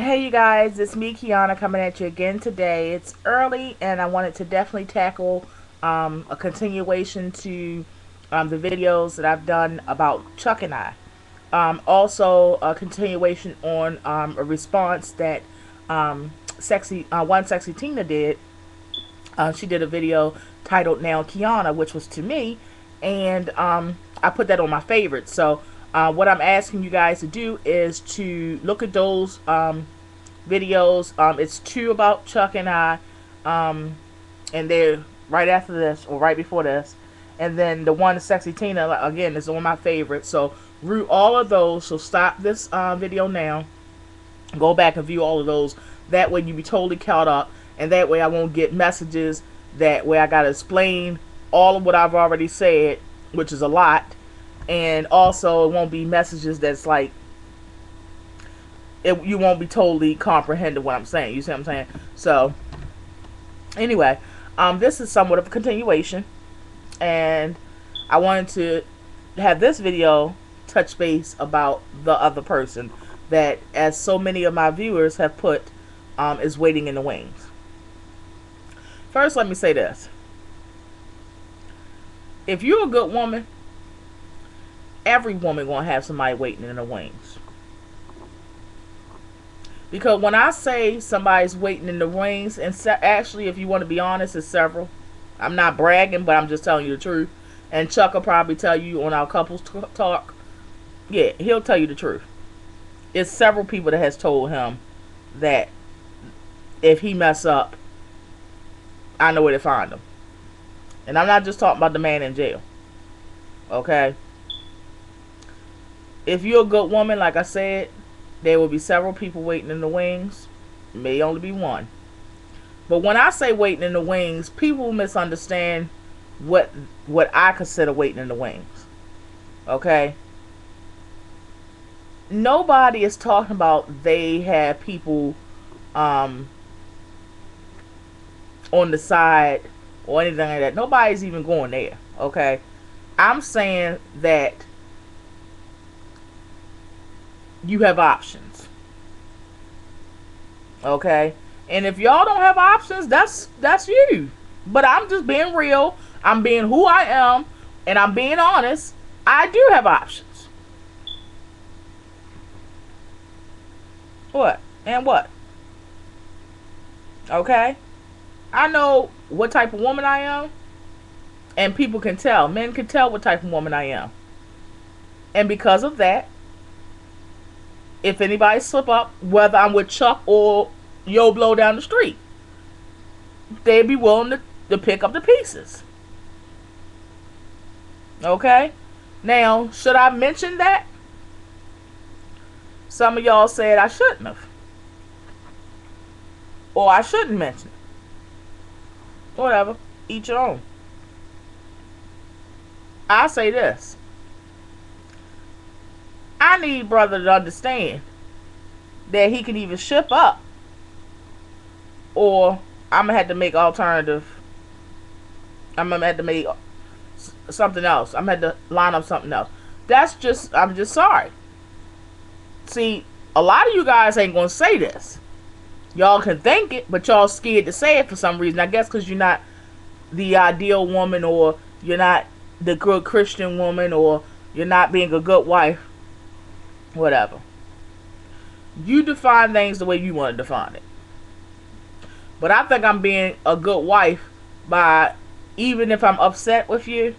Hey you guys, it's me Kiana coming at you again today. It's early and I wanted to definitely tackle a continuation to the videos that I've done about Chuck and I. Also a continuation on a response that one sexy Tina did. She did a video titled Now Kiana, which was to me, and I put that on my favorites. So what I'm asking you guys to do is to look at those videos. It's two about Chuck and I, and they're right after this or right before this, and then the one Sexy Tina again is on my favorite. So view all of those. So stop this video now, go back and view all of those. That way you be totally caught up, and that way I won't get messages that way I gotta explain all of what I've already said, which is a lot. And also it won't be messages that's like you won't be totally comprehending what I'm saying. You see what I'm saying? So anyway, this is somewhat of a continuation, and I wanted to have this video touch base about the other person that, as so many of my viewers have put, is waiting in the wings. First, let me say this. If you're a good woman, every woman gonna have somebody waiting in the wings. Because when I say somebody's waiting in the wings, and actually, if you want to be honest, it's several. I'm not bragging, but I'm just telling you the truth. And Chuck will probably tell you on our couples talk. Yeah, he'll tell you the truth. It's several people that has told him that if he mess up, I know where to find him. And I'm not just talking about the man in jail. Okay? If you're a good woman, like I said, there will be several people waiting in the wings. May only be one. But when I say waiting in the wings, people misunderstand what I consider waiting in the wings. Okay? Nobody is talking about they have people on the side or anything like that. Nobody's even going there. Okay? I'm saying that you have options. Okay? And if y'all don't have options, that's you. But I'm just being real. I'm being who I am, and I'm being honest. I do have options. What? And what? Okay? I know what type of woman I am, and people can tell. Men can tell what type of woman I am. And because of that, if anybody slip up, whether I'm with Chuck or Yo Blow down the street, they'd be willing to pick up the pieces. Okay? Now, should I mention that? Some of y'all said I shouldn't have. Or I shouldn't mention it. Whatever. Each your own. I say this. I need brother to understand that he can either ship up, or I'm going to have to make alternative. I'm going to have to make something else. I'm going to have to line up something else. I'm just sorry. See, a lot of you guys ain't going to say this. Y'all can think it, but y'all scared to say it for some reason. I guess because you're not the ideal woman, or you're not the good Christian woman, or you're not being a good wife. Whatever. You define things the way you want to define it. But I think I'm being a good wife by, even if I'm upset with you,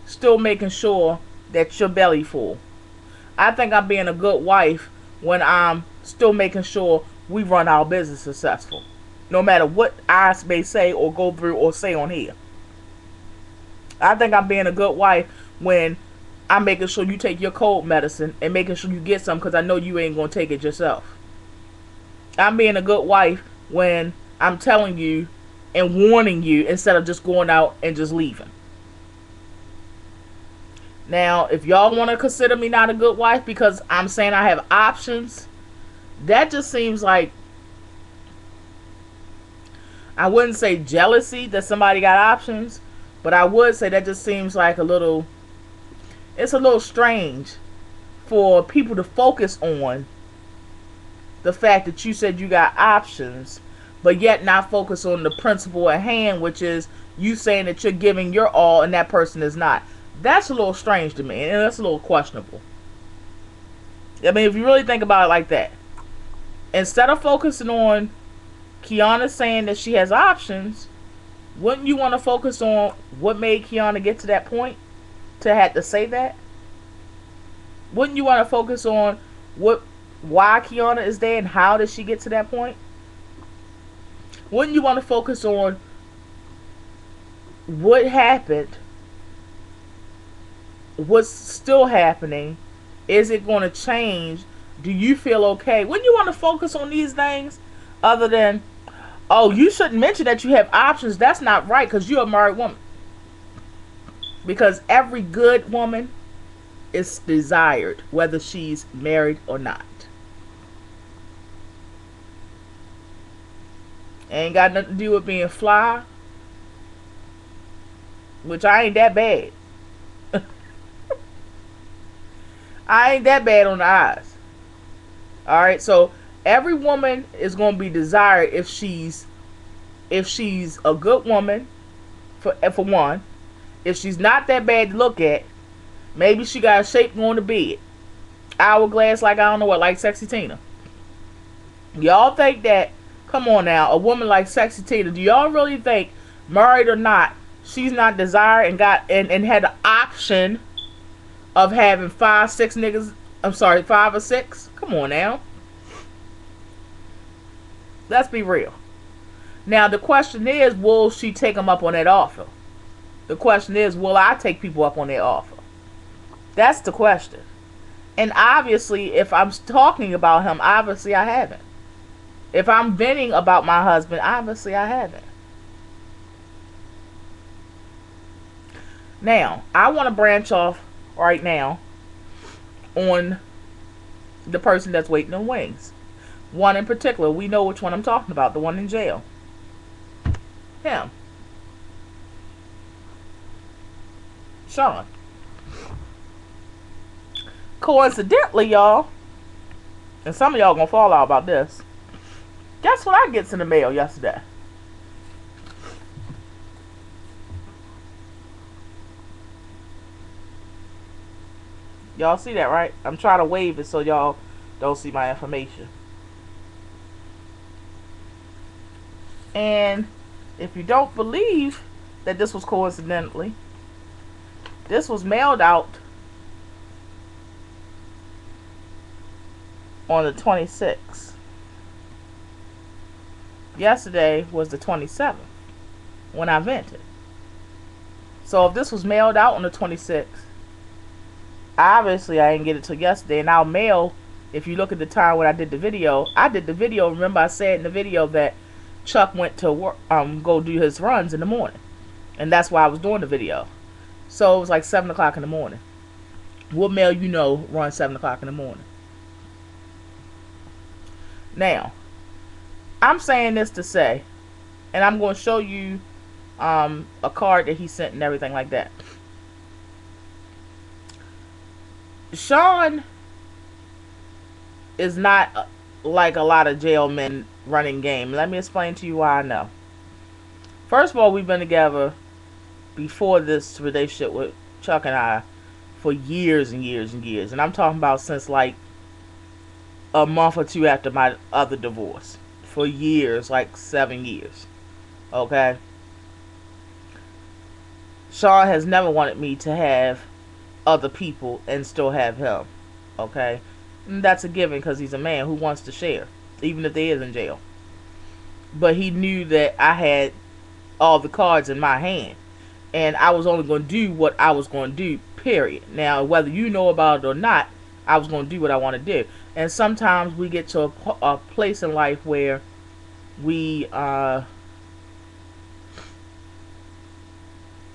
still making sure that your belly full. I think I'm being a good wife when I'm still making sure we run our business successful, no matter what I may say or go through or say on here. I think I'm being a good wife when I'm making sure you take your cold medicine and making sure you get some, because I know you ain't going to take it yourself. I'm being a good wife when I'm telling you and warning you instead of just going out and just leaving. Now, if y'all want to consider me not a good wife because I'm saying I have options, that just seems like, I wouldn't say jealousy that somebody got options, but I would say that just seems like it's a little strange for people to focus on the fact that you said you got options, but yet not focus on the principle at hand, which is you saying that you're giving your all and that person is not. That's a little strange to me, and that's a little questionable. I mean, if you really think about it like that, instead of focusing on Kiana saying that she has options, wouldn't you want to focus on what made Kiana get to that point to have to say that? Wouldn't you want to focus on why Kiana is there and how did she get to that point? Wouldn't you want to focus on what happened, what's still happening, is it going to change, do you feel okay? Wouldn't you want to focus on these things other than, oh, you shouldn't mention that you have options, that's not right because you're a married woman? Because every good woman is desired, whether she's married or not. Ain't got nothing to do with being fly, which I ain't that bad. I ain't that bad on the eyes. Alright, so every woman is going to be desired if she's a good woman, for one. If she's not that bad to look at, maybe she got a shape going to bed. Hourglass, like I don't know what, like Sexy Tina. Y'all think that, come on now, a woman like Sexy Tina, do y'all really think, married or not, she's not desired and had the option of having 5 or 6? Come on now. Let's be real. Now the question is, will she take him up on that offer? The question is, will I take people up on their offer? That's the question. And obviously, if I'm talking about him, obviously I haven't. If I'm venting about my husband, obviously I haven't. Now, I want to branch off right now on the person that's waiting on wings. One in particular, we know which one I'm talking about, the one in jail. Him. Shawn. Coincidentally, y'all, and some of y'all gonna fall out about this, guess what I gets in the mail yesterday? Y'all see that, right? I'm trying to wave it so y'all don't see my information. And if you don't believe that this was coincidentally, this was mailed out on the 26th. Yesterday was the 27th when I vented. So if this was mailed out on the 26th, obviously I didn't get it till yesterday. And I'll mail, if you look at the time when I did the video, remember I said in the video that Chuck went to work, go do his runs in the morning. And that's why I was doing the video. So it was like 7 o'clock in the morning. What mail run 7 o'clock in the morning? Now, I'm saying this to say, and I'm going to show you a card that he sent and everything like that. Shawn is not like a lot of jail men running game. Let me explain to you why I know. First of all, we've been together before this relationship with Chuck and I for years and years and years. And I'm talking about since like a month or two after my other divorce. For years, like 7 years. Okay? Shawn has never wanted me to have other people and still have him. Okay? And that's a given because he's a man who wants to share, even if they is in jail. But he knew that I had all the cards in my hand. And I was only going to do what I was going to do, period. Now, whether you know about it or not, I was going to do what I want to do. And sometimes we get to a place in life where we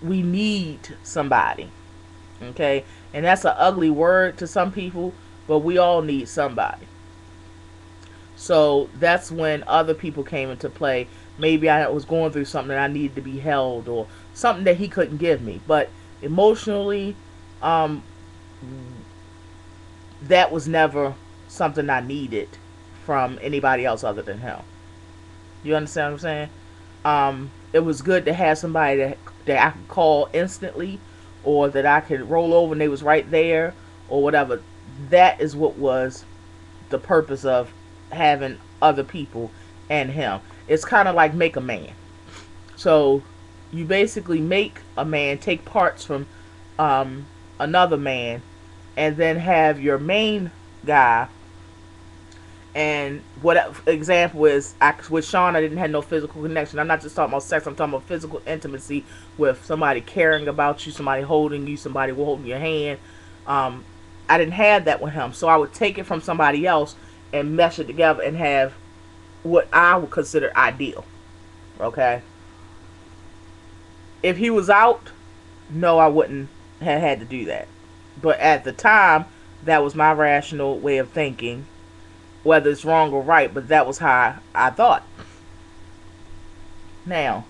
need somebody. Okay? And that's an ugly word to some people, but we all need somebody. So that's when other people came into play. Maybe I was going through something that I needed to be held, or something that he couldn't give me. But emotionally, that was never something I needed from anybody else other than him. You understand what I'm saying? It was good to have somebody that I could call instantly, or that I could roll over and they was right there, or whatever. That is what was the purpose of having other people and him. It's kind of like make a man. So you basically make a man take parts from another man, and then have your main guy. And what example is, with Shawn, I didn't have no physical connection. I'm not just talking about sex. I'm talking about physical intimacy with somebody caring about you, somebody holding you, somebody holding your hand. I didn't have that with him, so I would take it from somebody else and mesh it together and have what I would consider ideal. Okay. If he was out, no, I wouldn't have had to do that. But at the time, that was my rational way of thinking. Whether it's wrong or right, but that was how I thought. Now,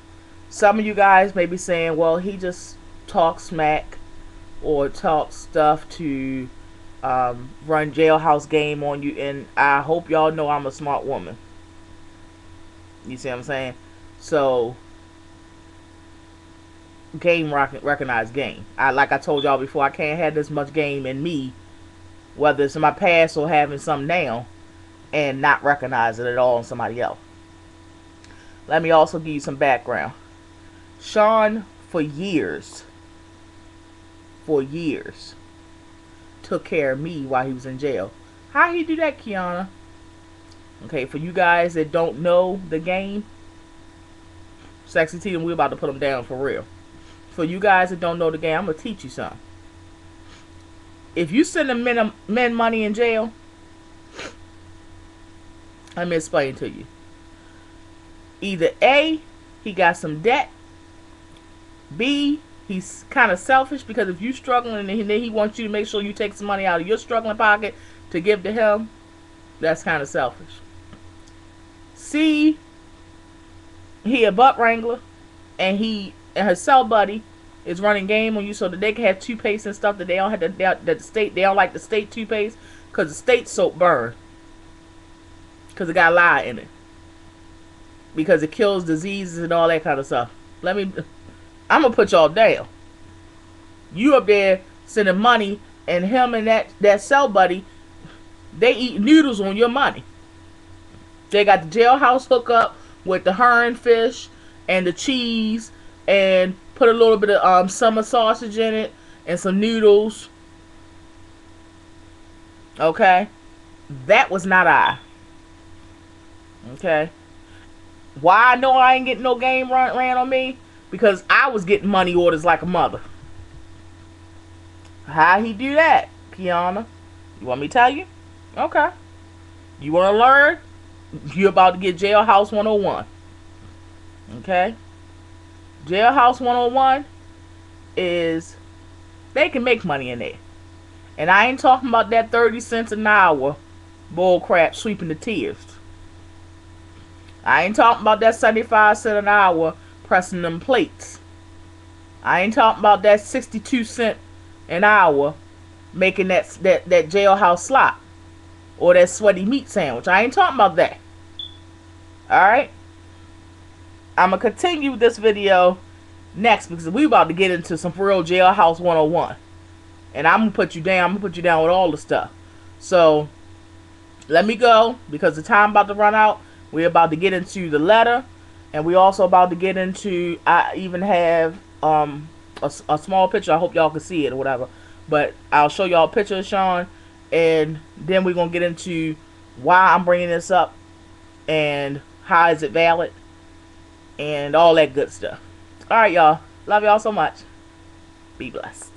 some of you guys may be saying, well, he just talks smack or talks stuff to run Jailhouse game on you. And I hope y'all know I'm a smart woman. You see what I'm saying? So, game recognize game. Like I told y'all before, I can't have this much game in me, whether it's in my past or having some now, and not recognize it at all in somebody else. Let me also give you some background. Shawn, for years, took care of me while he was in jail. How he do that, Kiana? Okay, for you guys that don't know the game, Sexy T, and we're about to put them down for real. For you guys that don't know the game, I'm going to teach you something. If you send a men money in jail, let me explain to you. Either A, he got some debt. B, he's kind of selfish, because if you're struggling and then he wants you to make sure you take some money out of your struggling pocket to give to him, that's kind of selfish. C, he a butt wrangler, and his cell buddy is running game on you so that they can have toothpaste and stuff that they don't have they don't like the state toothpaste, because the state soap burn. Because it got lye in it. Because it kills diseases and all that kind of stuff. I'm going to put y'all down. You up there sending money, and him and that cell buddy, they eat noodles on your money. They got the Jailhouse hookup with the herring fish and the cheese, and put a little bit of summer sausage in it and some noodles. Okay? That was not I. Okay. Why I know I ain't getting no game ran on me? Because I was getting money orders like a mother. How he do that, Kiana? You want me to tell you? Okay. You want to learn? You're about to get Jailhouse 101. Okay. Jailhouse 101 is, they can make money in there. And I ain't talking about that 30 cents an hour bull crap sweeping the tears. I ain't talking about that 75 cents an hour pressing them plates. I ain't talking about that 62 cents an hour making that jailhouse slop or that sweaty meat sandwich. I ain't talking about that. Alright? I'm going to continue this video next, because we about to get into some real Jailhouse 101. And I'm going to put you down. I'm going to put you down with all the stuff. So, let me go, because the time about to run out. We're about to get into the letter, and we also about to get into, I even have a small picture. I hope y'all can see it or whatever, but I'll show y'all a picture of Shawn, and then we're going to get into why I'm bringing this up, and how is it valid, and all that good stuff. Alright, y'all. Love y'all so much. Be blessed.